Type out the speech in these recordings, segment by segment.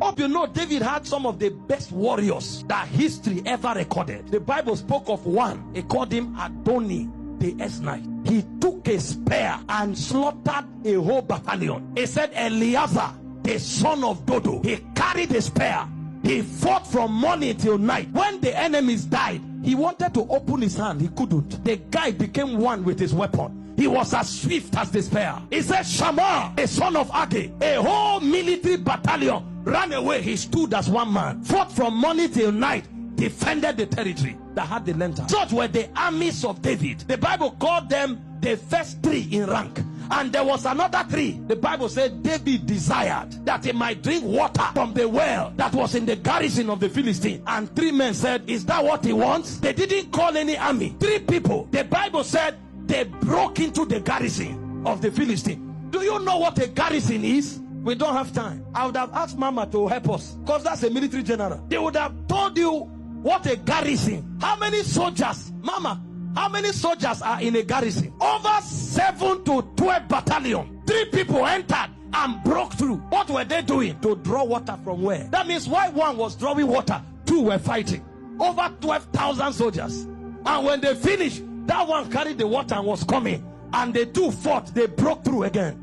Hope you know David had some of the best warriors that history ever recorded. The Bible spoke of one. He called him Adoni the Esnite. He took a spear and slaughtered a whole battalion. He said Eleazar, the son of Dodo, he carried a spear. He fought from morning till night. When the enemies died, he wanted to open his hand. He couldn't. The guy became one with his weapon. He was as swift as the spear. He said Shammah, a son of Agi, a whole military battalion ran away. He stood as one man, fought from morning till night, defended the territory that had the lantern. Such were the armies of David. The Bible called them the first three in rank. And there was another three. The Bible said David desired that he might drink water from the well that was in the garrison of the Philistine. And three men said, is that what he wants? They didn't call any army. Three people. The Bible said they broke into the garrison of the Philistine. Do you know what a garrison is? We don't have time. I would have asked Mama to help us, because that's a military general. They would have told you what a garrison. How many soldiers? Mama, how many soldiers are in a garrison? Over 7 to 12 battalion. 3 people entered and broke through. What were they doing? To draw water from where? That means while one was drawing water, 2 were fighting. Over 12,000 soldiers. And when they finished, that one carried the water and was coming. And the 2 fought. They broke through again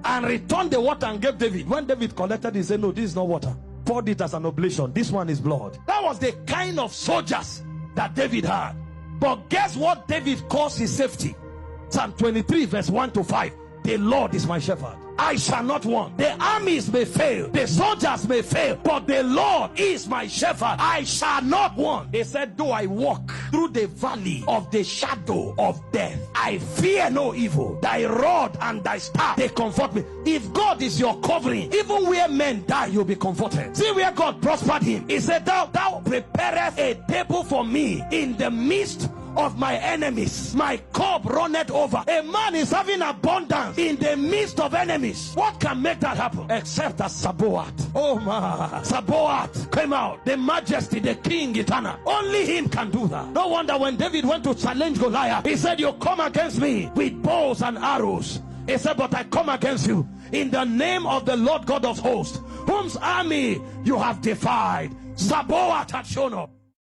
and returned the water and gave David. When David collected it, he said, no, this is not water. Poured it as an oblation. This one is blood. That was the kind of soldiers that David had. But guess what David calls his safety? Psalm 23 verse 1 to 5. The Lord is my shepherd, I shall not want. The armies may fail, the soldiers may fail, but the Lord is my shepherd, I shall not want. He said, though I walk through the valley of the shadow of death, I fear no evil. Thy rod and thy staff, they comfort me. If God is your covering, even where men die, you'll be comforted. See where God prospered him. He said, thou preparest a table for me in the midst of my enemies. My cup runneth over. A man is having abundance in the midst of enemies. What can make that happen? Except that Sabaoth. Oh my, Sabaoth came out. The majesty, the king eternal. Only him can do that. No wonder when David went to challenge Goliath, he said, you come against me with bows and arrows. He said, but I come against you in the name of the Lord God of hosts, whose army you have defied. Sabaoth had shown up.